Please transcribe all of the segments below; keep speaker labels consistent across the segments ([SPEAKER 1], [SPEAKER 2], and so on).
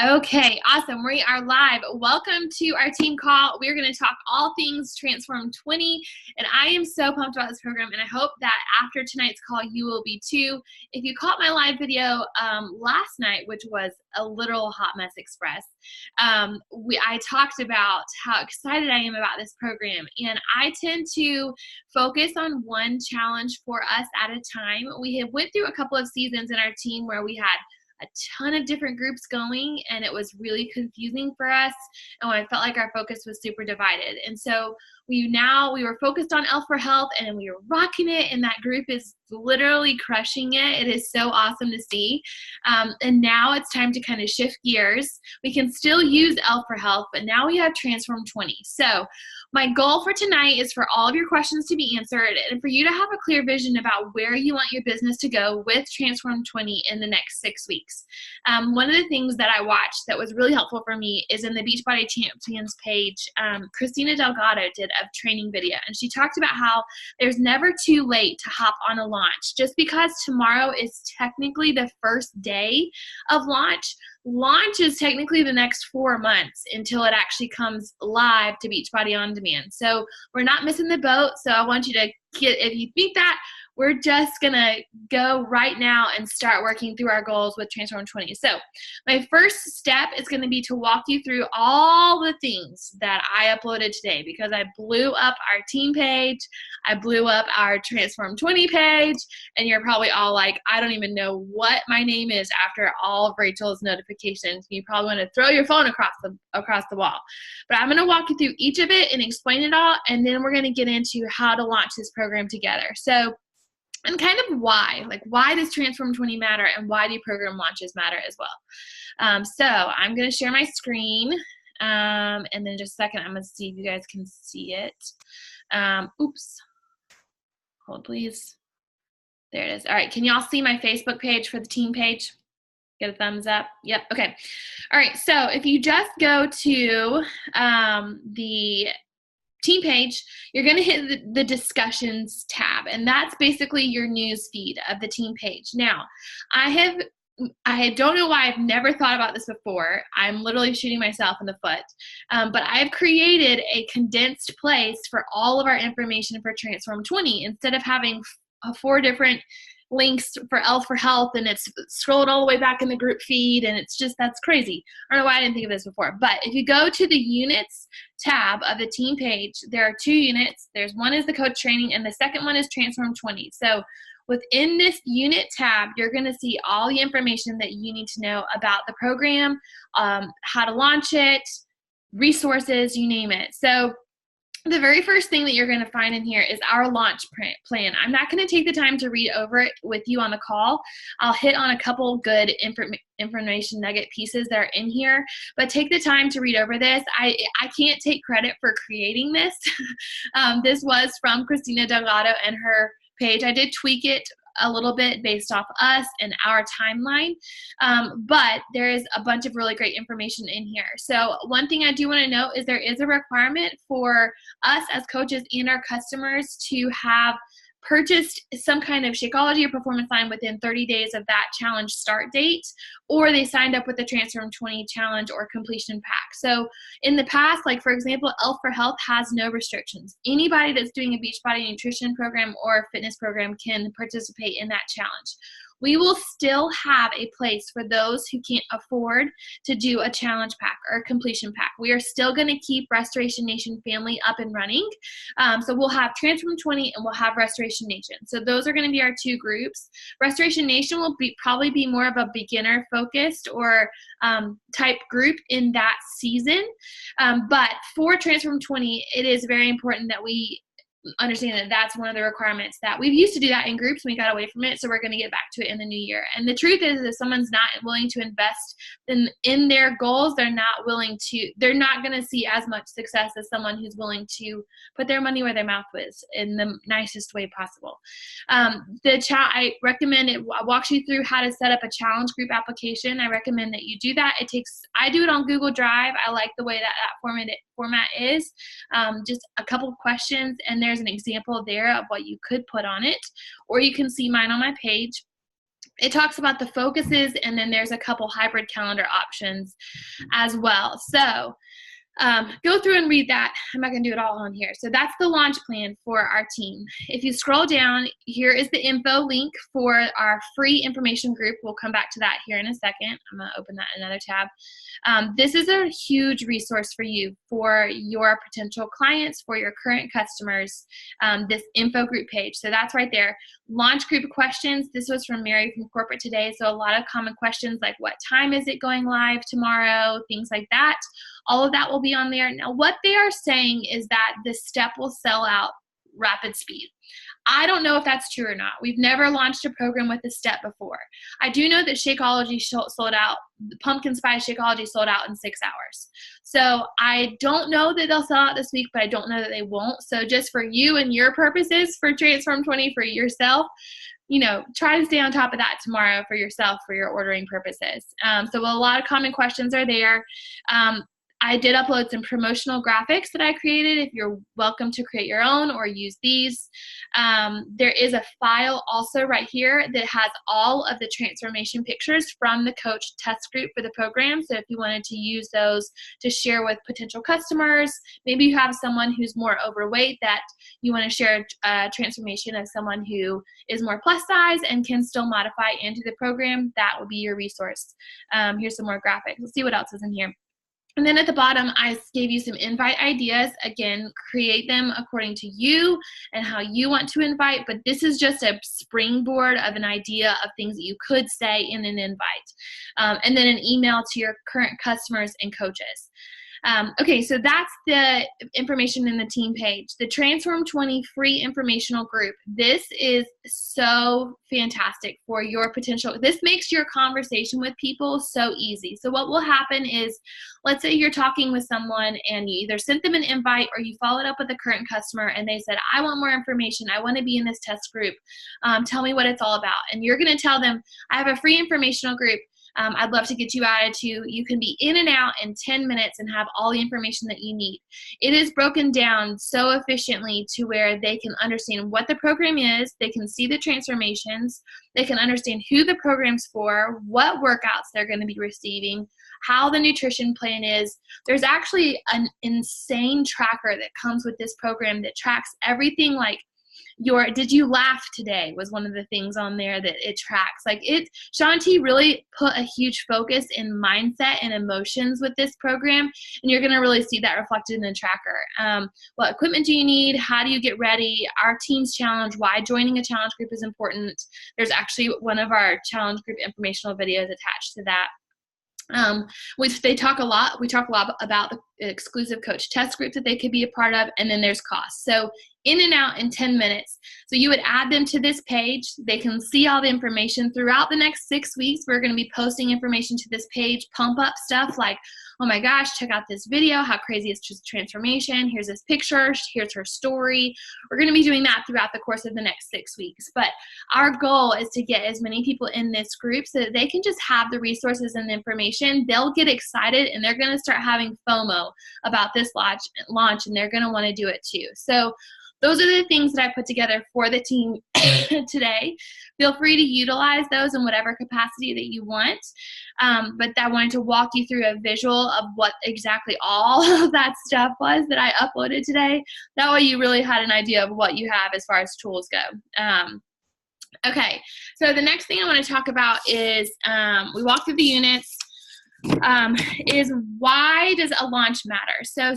[SPEAKER 1] Okay, awesome. We are live. Welcome to our team call. We're going to talk all things Transform 20, and I am so pumped about this program, and I hope that after tonight's call, you will be too. If you caught my live video last night, which was a literal hot mess express, I talked about how excited I am about this program, and I tend to focus on one challenge for us at a time. We have went through a couple of seasons in our team where we had a ton of different groups going, and it was really confusing for us, and I felt like our focus was super divided. And so we were focused on Elf for Health, and we were rocking it, and that group is literally crushing it. It is so awesome to see. And now it's time to kind of shift gears. We can still use Elf for Health, but now we have Transform 20. So my goal for tonight is for all of your questions to be answered and for you to have a clear vision about where you want your business to go with Transform 20 in the next 6 weeks. One of the things that I watched that was really helpful for me is in the Beachbody Champions page, Christina Delgado did a training video, and she talked about how there's never too late to hop on a launch. Just because tomorrow is technically the first day of launch is technically the next 4 months until it actually comes live to Beachbody On Demand. So we're not missing the boat. So I want you to if you think that, we're just going to go right now and start working through our goals with Transform 20. So my first step is going to be to walk you through all the things that I uploaded today, because I blew up our team page. I blew up our Transform 20 page, and you're probably all like, I don't even know what my name is after all of Rachel's notifications. You probably want to throw your phone across the wall. But I'm going to walk you through each of it and explain it all, and then we're going to get into how to launch this program together. So, and kind of why does Transform 20 matter, and why do program launches matter as well. So I'm going to share my screen, and then just a second, I'm going to see if you guys can see it. Oops. Hold, please. There it is. All right. Can y'all see my Facebook page for the team page? Get a thumbs up. Yep. Okay. All right. So if you just go to the team page, you're going to hit the discussions tab, and that's basically your news feed of the team page. Now, I don't know why I've never thought about this before. I'm literally shooting myself in the foot. But I've created a condensed place for all of our information for Transform 20 instead of having 4 different links for Elf for Health, and it's scrolled all the way back in the group feed, and it's just, that's crazy. I don't know why I didn't think of this before. But if you go to the units tab of the team page, there are 2 units. One is the coach training, and the second one is Transform 20. So within this unit tab, you're going to see all the information that you need to know about the program, how to launch it, resources, you name it. So the very first thing that you're going to find in here is our launch plan. I'm not going to take the time to read over it with you on the call. I'll hit on a couple good information nugget pieces that are in here, but take the time to read over this. I can't take credit for creating this. This was from Christina Delgado and her page. I did tweak it a little bit based off us and our timeline, but there is a bunch of really great information in here. So one thing I do want to note is there is a requirement for us as coaches and our customers to have purchased some kind of Shakeology or Performance Line within 30 days of that challenge start date, or they signed up with the Transform 20 challenge or completion pack. So in the past, like for example, Elf for Health has no restrictions. Anybody that's doing a Beachbody nutrition program or fitness program can participate in that challenge. We will still have a place for those who can't afford to do a challenge pack or a completion pack. We are still going to keep Restoration Nation family up and running. So we'll have Transform 20 and we'll have Restoration Nation. So those are going to be our 2 groups. Restoration Nation will probably be more of a beginner focused or type group in that season. But for Transform 20, it is very important that we understand that that's one of the requirements that we've used to do that in groups and we got away from it. So we're going to get back to it in the new year. And the truth is, if someone's not willing to invest in their goals, they're not going to see as much success as someone who's willing to put their money where their mouth is in the nicest way possible. I recommend it. I walks you through how to set up a challenge group application. I recommend that you do that. I do it on Google Drive. I like the way that format is. Just a couple of questions, and there's an example there of what you could put on it, or you can see mine on my page. it talks about the focuses, and then there's a couple hybrid calendar options as well. So go through and read that. I'm not going to do it all on here. So that's the launch plan for our team. If you scroll down, here is the info link for our free information group. We'll come back to that here in a second. I'm going to open that in another tab. This is a huge resource for you, for your potential clients, for your current customers, this info group page. So that's right there. Launch group questions. This was from Mary from Corporate Today. So a lot of common questions like what time is it going live tomorrow, things like that. All of that will be on there. Now, what they are saying is that this step will sell out rapid speed. I don't know if that's true or not. We've never launched a program with a step before. I do know that Shakeology sold out, Pumpkin Spice Shakeology sold out in 6 hours. So I don't know that they'll sell out this week, but I don't know that they won't. So just for you and your purposes for Transform 20 for yourself, try to stay on top of that tomorrow for yourself, for your ordering purposes. So a lot of common questions are there. I did upload some promotional graphics that I created. If you're welcome to create your own or use these. There is a file also right here that has all of the transformation pictures from the coach test group for the program. So if you wanted to use those to share with potential customers, maybe you have someone who's more overweight that you want to share a transformation of someone who is more plus size and can still modify into the program, that will be your resource. Here's some more graphics. Let's see what else is in here. And then at the bottom, I gave you some invite ideas. Again, create them according to you and how you want to invite, but this is just a springboard of an idea of things that you could say in an invite. And then an email to your current customers and coaches. Okay, so that's the information in the team page. The Transform 20 free informational group. This is so fantastic for your potential. This makes your conversation with people so easy. So what will happen is, let's say you're talking with someone and you either sent them an invite or you followed up with a current customer and they said, I want more information. I want to be in this test group. Tell me what it's all about. And you're going to tell them, I have a free informational group. I'd love to get you added to. You can be in and out in 10 minutes and have all the information that you need. It is broken down so efficiently to where they can understand what the program is, they can see the transformations, they can understand who the program's for, what workouts they're going to be receiving, how the nutrition plan is. There's actually an insane tracker that comes with this program that tracks everything, like did you laugh today was one of the things on there that it tracks. Shaun T really put a huge focus in mindset and emotions with this program, and you're going to really see that reflected in the tracker. What equipment do you need? How do you get ready? Our team's challenge, why joining a challenge group is important. There's actually one of our challenge group informational videos attached to that. We talk a lot about the exclusive coach test group that they could be a part of, and then there's costs. So in and out in 10 minutes. So you would add them to this page. They can see all the information throughout the next 6 weeks. We're going to be posting information to this page, pump up stuff like, oh my gosh, check out this video. How crazy is just transformation? Here's this picture. Here's her story. We're going to be doing that throughout the course of the next 6 weeks. But our goal is to get as many people in this group so that they can just have the resources and the information. They'll get excited and they're going to start having FOMO about this launch, and they're going to want to do it too. So those are the things that I put together for the team today. Feel free to utilize those in whatever capacity that you want. But I wanted to walk you through a visual of what exactly all of that stuff was that I uploaded today. That way you really had an idea of what you have as far as tools go. Okay, so the next thing I want to talk about is we walked through the units. Is why does a launch matter? So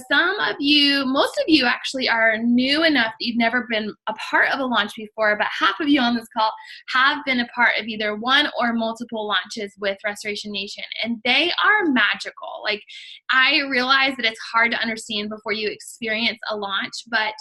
[SPEAKER 1] most of you actually are new enough that you've never been a part of a launch before, but half of you on this call have been a part of either one or multiple launches with Restoration Nation, and they are magical. I realize that it's hard to understand before you experience a launch, but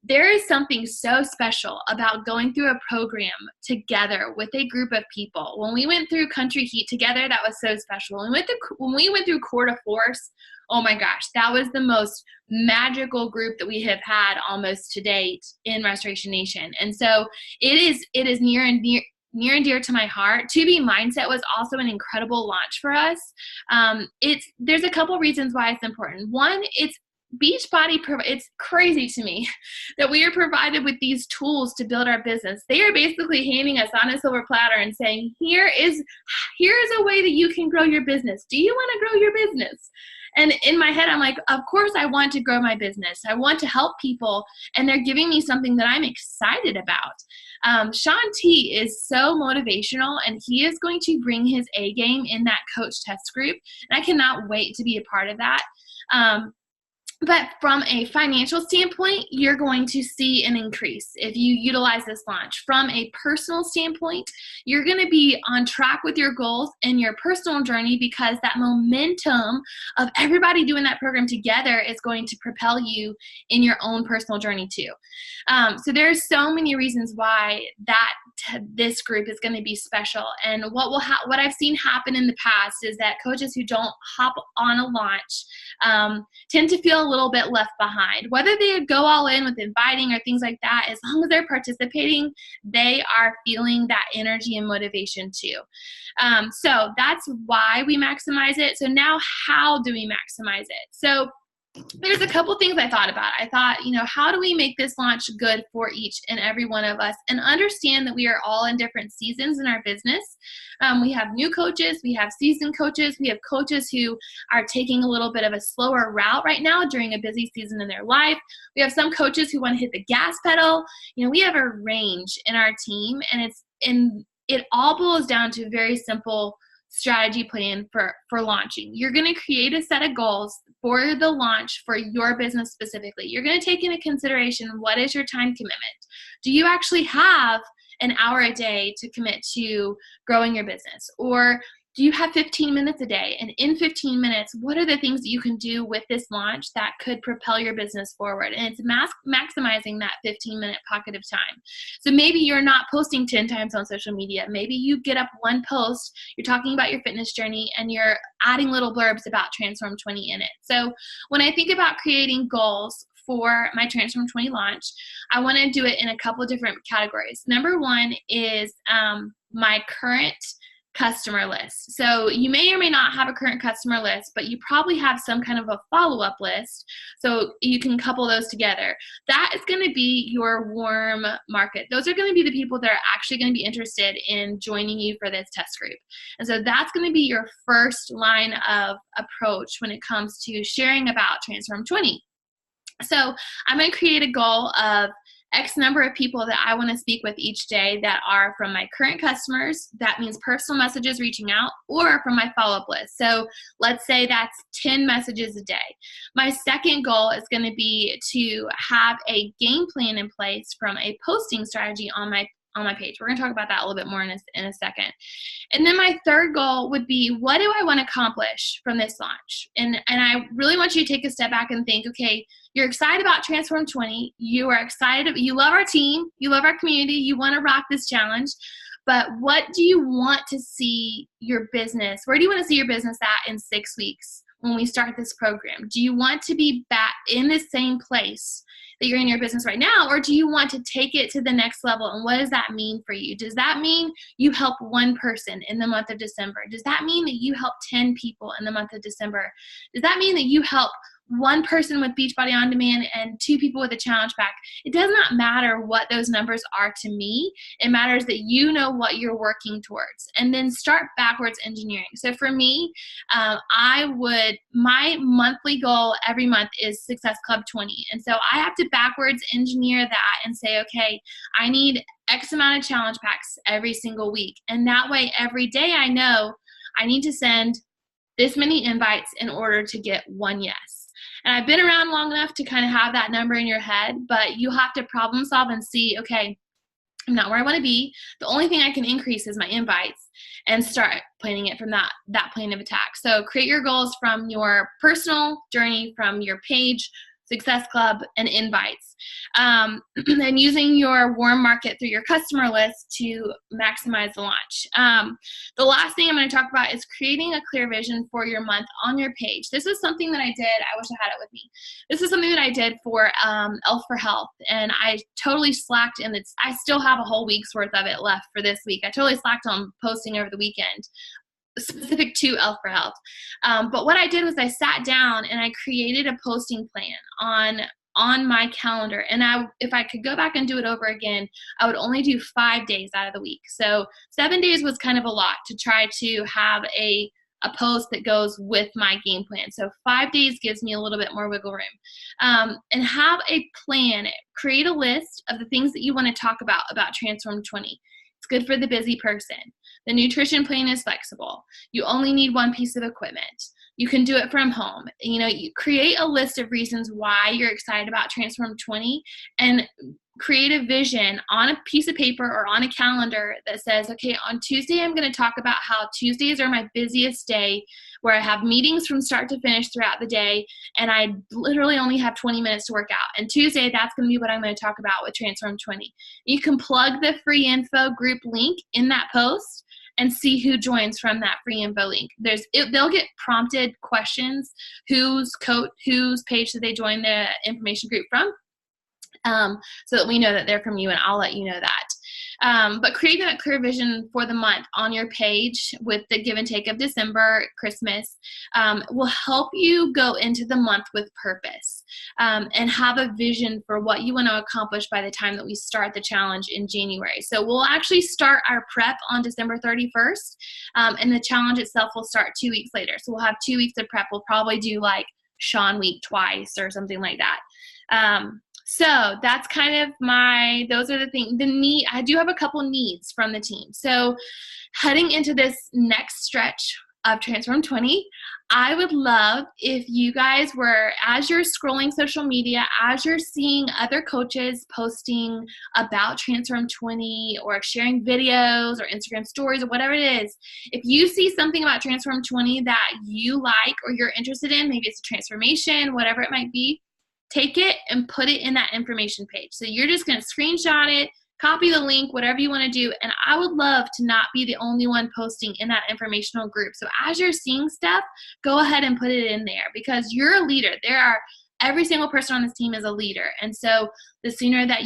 [SPEAKER 1] there is something so special about going through a program together with a group of people. When we went through Country Heat together, that was so special. When we went through Core to Force, oh my gosh, that was the most magical group that we have had almost to date in Restoration Nation. And so it is near and dear to my heart. To Be Mindset was also an incredible launch for us. There's a couple reasons why it's important. One, it's Beachbody, it's crazy to me that we are provided with these tools to build our business. They are basically handing us on a silver platter and saying, here is a way that you can grow your business. Do you want to grow your business? And in my head, I'm like, of course I want to grow my business. I want to help people, and they're giving me something that I'm excited about. Shaun T is so motivational, and he is going to bring his A game in that coach test group, and I cannot wait to be a part of that. But from a financial standpoint, you're going to see an increase if you utilize this launch. From a personal standpoint, you're going to be on track with your goals and your personal journey, because that momentum of everybody doing that program together is going to propel you in your own personal journey too. So there's so many reasons why this group is going to be special. And what I've seen happen in the past is that coaches who don't hop on a launch tend to feel a little bit left behind. Whether they go all in with inviting or things like that, as long as they're participating, they are feeling that energy and motivation too. So that's why we maximize it. So now, how do we maximize it? So there's a couple things I thought about. I thought, how do we make this launch good for each and every one of us, and understand that we are all in different seasons in our business. We have new coaches, we have seasoned coaches, we have coaches who are taking a little bit of a slower route right now during a busy season in their life. We have some coaches who want to hit the gas pedal. We have a range in our team, and it all boils down to a very simple strategy plan for launching. You're going to create a set of goals for the launch for your business specifically. You're going to take into consideration, what is your time commitment? Do you actually have an hour a day to commit to growing your business? Or do you have 15 minutes a day? And in 15 minutes, what are the things that you can do with this launch that could propel your business forward? And it's maximizing that 15-minute pocket of time. So maybe you're not posting 10 times on social media. Maybe you get up one post, you're talking about your fitness journey, and you're adding little blurbs about Transform 20 in it. So when I think about creating goals for my Transform 20 launch, I want to do it in a couple of different categories. Number one is my current customer list. So you may or may not have a current customer list, but you probably have some kind of a follow-up list. So you can couple those together. That is going to be your warm market. Those are going to be the people that are actually going to be interested in joining you for this test group. And so that's going to be your first line of approach when it comes to sharing about Transform 20. So I'm going to create a goal of X number of people that I want to speak with each day that are from my current customers. That means personal messages reaching out, or from my follow-up list. So let's say that's 10 messages a day. My second goal is going to be to have a game plan in place from a posting strategy on my page. We're going to talk about that a little bit more in a second. And then my third goal would be, what do I want to accomplish from this launch? And I really want you to take a step back and think, okay, you're excited about Transform 20. You are excited. You love our team. You love our community. You want to rock this challenge. But what do you want to see your business? Where do you want to see your business at in 6 weeks when we start this program? Do you want to be back in the same place that you're in your business right now, or do you want to take it to the next level? And what does that mean for you? Does that mean you help one person in the month of December? Does that mean that you help 10 people in the month of December? Does that mean that you help one person with Beachbody On Demand and 2 people with a challenge pack? It does not matter what those numbers are to me. It matters that you know what you're working towards, and then start backwards engineering. So for me, my monthly goal every month is Success Club 20. And so I have to backwards engineer that and say, okay, I need X amount of challenge packs every single week. And that way, every day I know I need to send this many invites in order to get one yes. And I've been around long enough to kind of have that number in your head, but you have to problem solve and see, okay, I'm not where I want to be. The only thing I can increase is my invites, and start planning it from that plane of attack. So create your goals from your personal journey, from your page, Success Club, and invites. And using your warm market through your customer list to maximize the launch. The last thing I'm going to talk about is creating a clear vision for your month on your page. This is something that I did. I wish I had it with me. This is something that I did for Elf for Health, and I totally slacked, and I still have a whole week's worth of it left for this week. I totally slacked on posting over the weekend. specific to Elf for Health. But what I did was I sat down and I created a posting plan on my calendar. And if I could go back and do it over again, I would only do 5 days out of the week. So 7 days was kind of a lot to try to have a post that goes with my game plan. So 5 days gives me a little bit more wiggle room. And have a plan. Create a list of the things that you want to talk about Transform 20. It's good for the busy person. The nutrition plan is flexible. You only need one piece of equipment. You can do it from home. You create a list of reasons why you're excited about Transform 20 and create a vision on a piece of paper or on a calendar that says, okay, on Tuesday, I'm going to talk about how Tuesdays are my busiest day, where I have meetings from start to finish throughout the day, and I literally only have 20 minutes to work out. And Tuesday, that's going to be what I'm going to talk about with Transform 20. You can plug the free info group link in that post and see who joins from that free info link. They'll get prompted questions, whose page did they join the information group from, so that we know that they're from you, and I'll let you know that. But creating that clear vision for the month on your page with the give and take of December, Christmas, will help you go into the month with purpose, and have a vision for what you want to accomplish by the time that we start the challenge in January. So we'll actually start our prep on December 31st, and the challenge itself will start 2 weeks later. So we'll have 2 weeks of prep. We'll probably do like Sean Week twice or something like that. So that's kind of those are the things. I do have a couple needs from the team. So heading into this next stretch of Transform 20, I would love if you guys were, as you're scrolling social media, as you're seeing other coaches posting about Transform 20 or sharing videos or Instagram stories or whatever it is, if you see something about Transform 20 that you like or you're interested in, maybe it's a transformation, whatever it might be, take it and put it in that information page. So you're just going to screenshot it, copy the link, whatever you want to do. And I would love to not be the only one posting in that informational group. So as you're seeing stuff, go ahead and put it in there, because you're a leader. Every single person on this team is a leader. And so the sooner that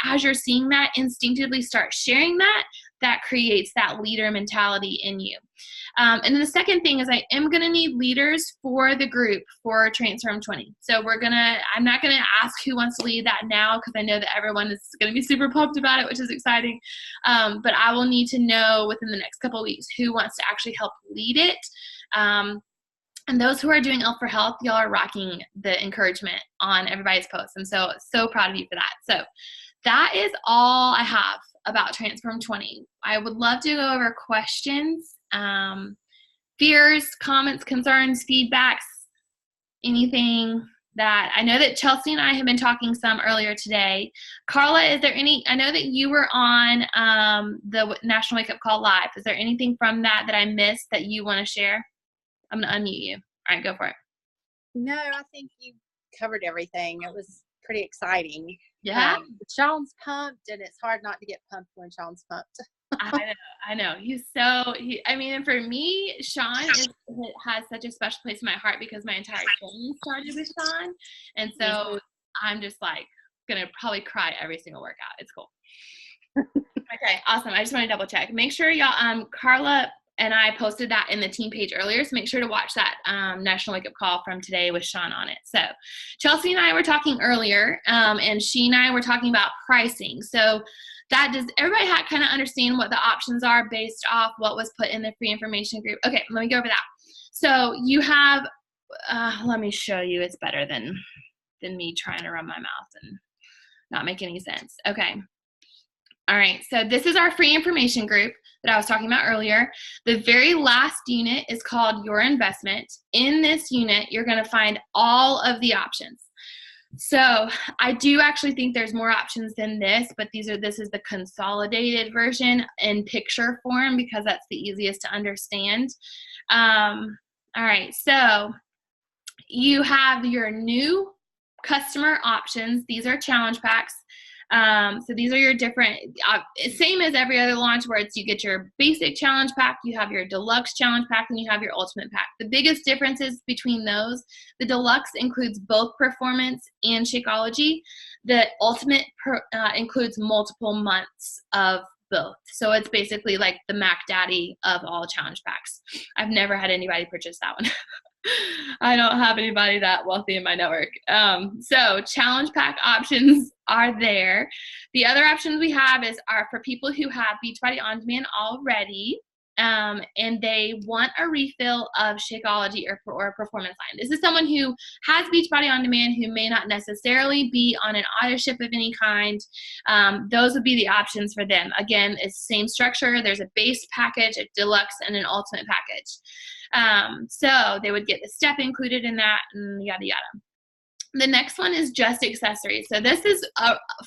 [SPEAKER 1] as you're seeing that, instinctively start sharing that creates that leader mentality in you. And then the second thing is I am going to need leaders for the group for Transform 20. So I'm not going to ask who wants to lead that now, because I know that everyone is going to be super pumped about it, which is exciting. But I will need to know within the next couple of weeks who wants to actually help lead it. And those who are doing Elf for Health, y'all are rocking the encouragement on everybody's posts. I'm so proud of you for that. So that is all I have about Transform 20. I would love to go over questions, fears, comments, concerns, feedbacks, anything that I know that Chelsea and I have been talking some earlier today. Carla, is there I know that you were on the National Wake Up Call Live. Is there anything from that I missed that you want to share? I'm going to unmute you. All right, go for it.
[SPEAKER 2] No, I think you covered everything. It was pretty exciting.
[SPEAKER 1] Yeah.
[SPEAKER 2] Sean's pumped, and it's hard not to get pumped when Sean's pumped.
[SPEAKER 1] I know. And for me, Sean has such a special place in my heart because my entire family started with Sean. And so I'm just like going to probably cry every single workout. It's cool. Okay, awesome. I just want to double check. Make sure y'all, Carla and I posted that in the team page earlier, so make sure to watch that National Wake Up Call from today with Sean on it. So Chelsea and I were talking earlier, and she and I were talking about pricing. So does everybody kind of understand what the options are based off what was put in the free information group? Okay, let me go over that. So you have, let me show you. It's better than me trying to run my mouth and not make any sense. Okay. All right, so this is our free information group that I was talking about earlier. The very last unit is called Your Investment. In this unit, you're going to find all of the options. So I do actually think there's more options than this, but this is the consolidated version in picture form because that's the easiest to understand. All right, so you have your new customer options. These are challenge packs. So these are your different, same as every other launch where you get your basic challenge pack, you have your deluxe challenge pack, and you have your ultimate pack. The biggest differences between those, the deluxe includes both performance and Shakeology. The ultimate includes multiple months of both. So it's basically like the Mac Daddy of all challenge packs. I've never had anybody purchase that one. I don't have anybody that wealthy in my network. So challenge pack options are there. The other options we have are for people who have Beachbody On Demand already, and they want a refill of Shakeology or Performance Line. This is someone who has Beachbody On Demand who may not necessarily be on an auto ship of any kind. Those would be the options for them. Again, it's the same structure. There's a base package, a deluxe, and an ultimate package. So they would get the step included in that, and yada yada. The next one is just accessories. So this is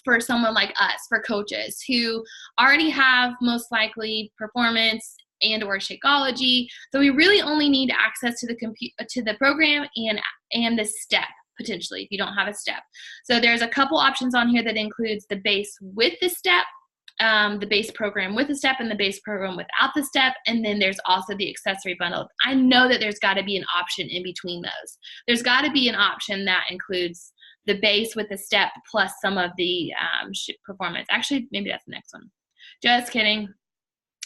[SPEAKER 1] for someone like us, for coaches who already have most likely Performance and or Shakeology. So we really only need access to the program and the step, potentially, if you don't have a step. So there's a couple options on here that includes the base with the step, the base program with the step, and the base program without the step, and then there's also the accessory bundle. I know that there's got to be an option in between those. There's got to be an option that includes the base with the step plus some of the Performance. Actually, maybe that's the next one. Just kidding.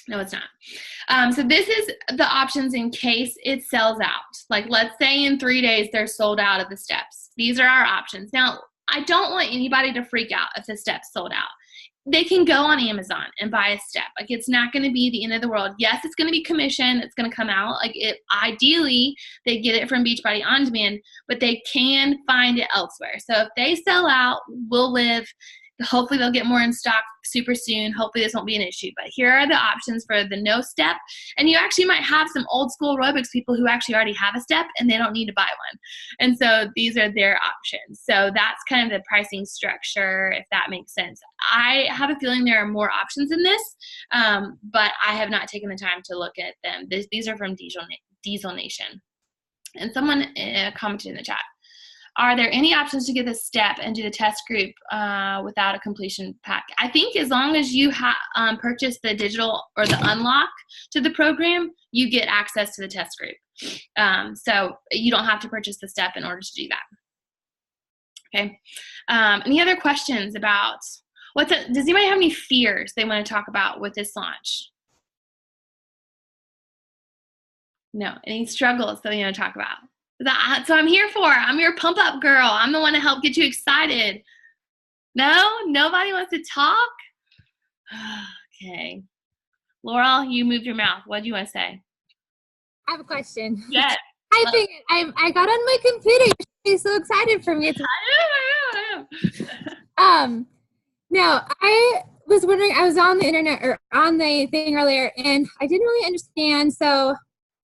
[SPEAKER 1] No, it's not. So this is the options in case it sells out. Like, let's say in 3 days they're sold out of the steps. These are our options. Now, I don't want anybody to freak out if the steps sold out. They can go on Amazon and buy a step. Like, it's not going to be the end of the world. Yes, it's going to be commission. It's going to come out. Like, ideally, they get it from Beachbody On Demand, but they can find it elsewhere. So if they sell out, we'll live. Hopefully they'll get more in stock super soon. Hopefully this won't be an issue. But here are the options for the no step. And you actually might have some old school aerobics people who actually already have a step and they don't need to buy one. And so these are their options. So that's kind of the pricing structure, if that makes sense. I have a feeling there are more options in this, but I have not taken the time to look at them. These are from Diesel Nation. And someone commented in the chat. Are there any options to get the step and do the test group without a completion pack? I think as long as you purchase the digital or the unlock to the program, you get access to the test group. So you don't have to purchase the step in order to do that. Okay. Any other questions about does anybody have any fears they want to talk about with this launch? No. Any struggles that you want to talk about? So I'm here for. I'm your pump up girl. I'm the one to help get you excited. No? Nobody wants to talk? Okay. Laurel, you moved your mouth. What do you want to say?
[SPEAKER 3] I have a question.
[SPEAKER 1] Yes.
[SPEAKER 3] I got on my computer. You should be so excited for me.
[SPEAKER 1] I am.
[SPEAKER 3] No, I was wondering, I was on the internet or on the thing earlier, and I didn't really understand. So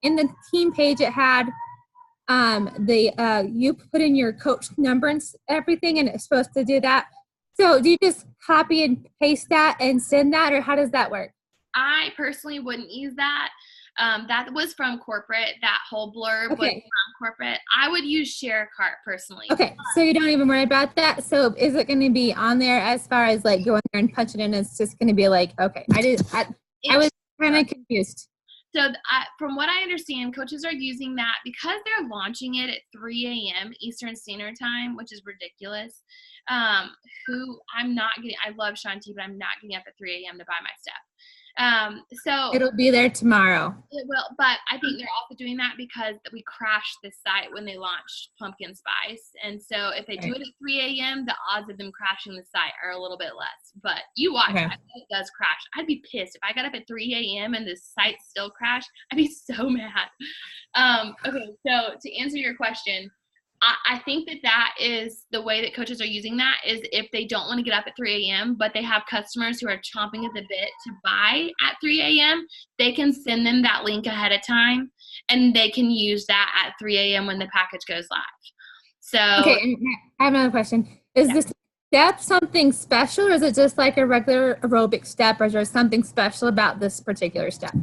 [SPEAKER 3] in the team page, it had you put in your coach number and everything, and it's supposed to do that. So do you just copy and paste that and send that, or how does that work?
[SPEAKER 1] I personally wouldn't use that. That was from corporate. That whole blurb was from corporate. I would use ShareCart personally.
[SPEAKER 3] Okay, so you don't even worry about that. So is it going to be on there as far as like going there and punching in? It's just going to be like, okay, I was kind of confused.
[SPEAKER 1] So from what I understand, coaches are using that because they're launching it at 3 a.m. Eastern Standard Time, which is ridiculous. I love Shanti, but I'm not getting up at 3 a.m. to buy my stuff. So
[SPEAKER 3] it'll be there tomorrow.
[SPEAKER 1] It will, but I think they're also doing that because we crashed the site when they launched Pumpkin Spice. And so if they do it at 3 a.m., the odds of them crashing the site are a little bit less. But you watch, I think it does crash. I'd be pissed if I got up at 3 a.m. and the site still crashed. I'd be so mad. Okay, so to answer your question, I think that is the way that coaches are using that is if they don't want to get up at 3 a.m., but they have customers who are chomping at the bit to buy at 3 a.m., they can send them that link ahead of time, and they can use that at 3 a.m. when the package goes live. So
[SPEAKER 3] okay, I have another question. Is this step something special, or is it just like a regular aerobic step, or is there something special about this particular step?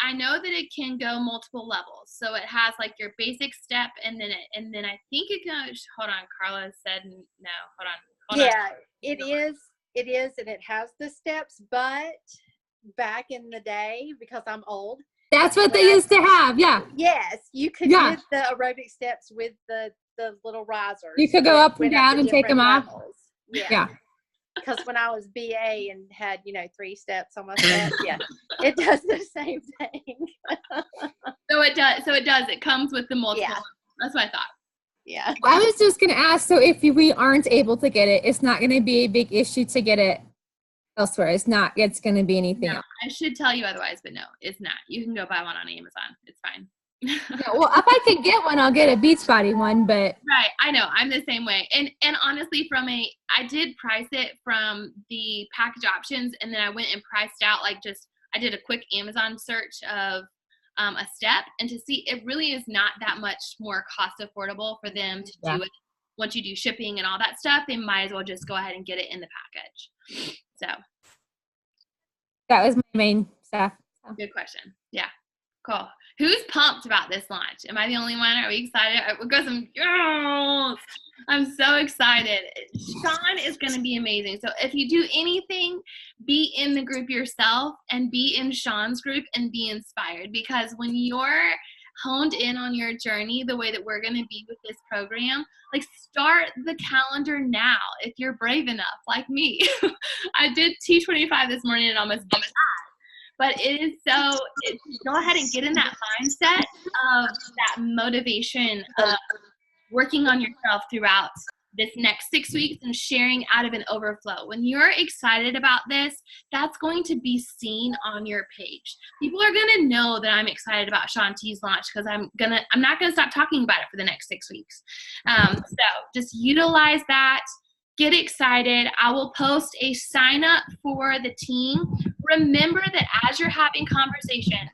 [SPEAKER 1] I know that it can go multiple levels. So it has like your basic step, and then I think it goes. Hold on, Carla said no. Hold on.
[SPEAKER 2] It is, and it has the steps. But back in the day, because I'm old,
[SPEAKER 3] that's what they used to have. Yeah.
[SPEAKER 2] Yes, you could get the aerobic steps with the little risers.
[SPEAKER 3] You could go up and down and take them off.
[SPEAKER 2] Yeah. because when I was BA and had, 3 steps on my steps, yeah, it does the same thing.
[SPEAKER 1] So it does. It comes with the multiple.
[SPEAKER 2] Yeah.
[SPEAKER 1] That's what I thought.
[SPEAKER 2] Yeah.
[SPEAKER 3] I was just going to ask, so if we aren't able to get it, it's not going to be a big issue to get it elsewhere. It's going to be anything else.
[SPEAKER 1] I should tell you otherwise, but no, it's not. You can go buy one on Amazon. It's fine.
[SPEAKER 3] Yeah, well, if I could get one, I'll get a Beachbody one, but.
[SPEAKER 1] Right. I know. I'm the same way. And honestly, I did price it from the package options, and then I went and priced out, I did a quick Amazon search of a step, and to see it really is not that much more cost affordable for them to do it. Once you do shipping and all that stuff, they might as well just go ahead and get it in the package. So
[SPEAKER 3] that was my main stuff. So.
[SPEAKER 1] Good question. Yeah. Cool. Who's pumped about this launch? Am I the only one? Are we excited? We'll go some. Oh, I'm so excited. Sean is going to be amazing. So if you do anything, be in the group yourself and be in Sean's group and be inspired, because when you're honed in on your journey the way that we're going to be with this program, start the calendar now if you're brave enough, like me. I did T25 this morning and almost died. But it is go ahead and get in that mindset of that motivation of working on yourself throughout this next 6 weeks and sharing out of an overflow. When you're excited about this, that's going to be seen on your page. People are going to know that I'm excited about Shaun T's launch, because I'm not going to stop talking about it for the next 6 weeks. So just utilize that. Get excited. I will post a sign up for the team. Remember that as you're having conversations,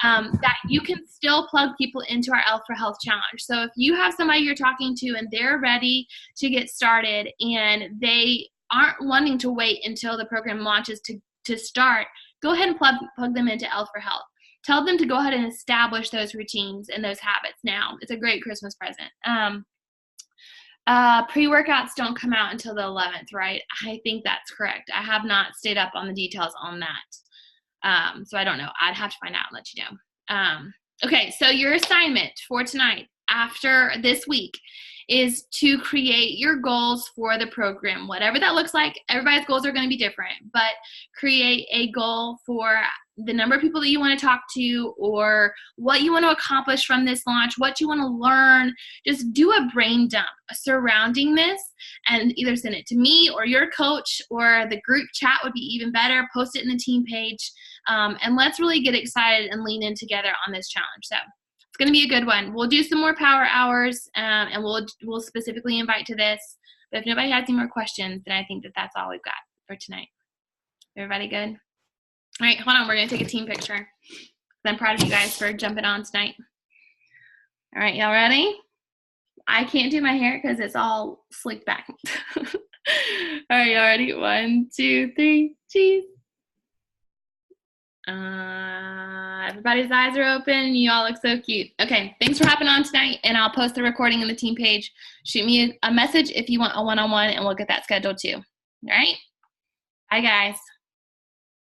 [SPEAKER 1] that you can still plug people into our Elf for Health Challenge. So if you have somebody you're talking to and they're ready to get started and they aren't wanting to wait until the program launches to start, go ahead and plug them into Elf for Health. Tell them to go ahead and establish those routines and those habits now. It's a great Christmas present. Pre-workouts don't come out until the 11th, right? I think that's correct. I have not stayed up on the details on that. So I don't know. I'd have to find out and let you know. Okay, so your assignment for tonight after this week is to create your goals for the program. Whatever that looks like, everybody's goals are going to be different, but create a goal for the number of people that you want to talk to, or what you want to accomplish from this launch, what you want to learn. Just do a brain dump surrounding this and either send it to me or your coach, or the group chat would be even better. Post it in the team page. And let's really get excited and lean in together on this challenge. So it's going to be a good one. We'll do some more power hours, and we'll specifically invite to this. But if nobody has any more questions, then I think that that's all we've got for tonight. Everybody good? All right, hold on. We're going to take a team picture. I'm proud of you guys for jumping on tonight. All right, y'all ready? I can't do my hair because it's all slicked back. All right, y'all ready? 1, 2, 3, cheese. Everybody's eyes are open. You all look so cute. Okay, thanks for hopping on tonight, and I'll post the recording in the team page. Shoot me a message if you want a one-on-one, and we'll get that scheduled too. All right? Bye, guys.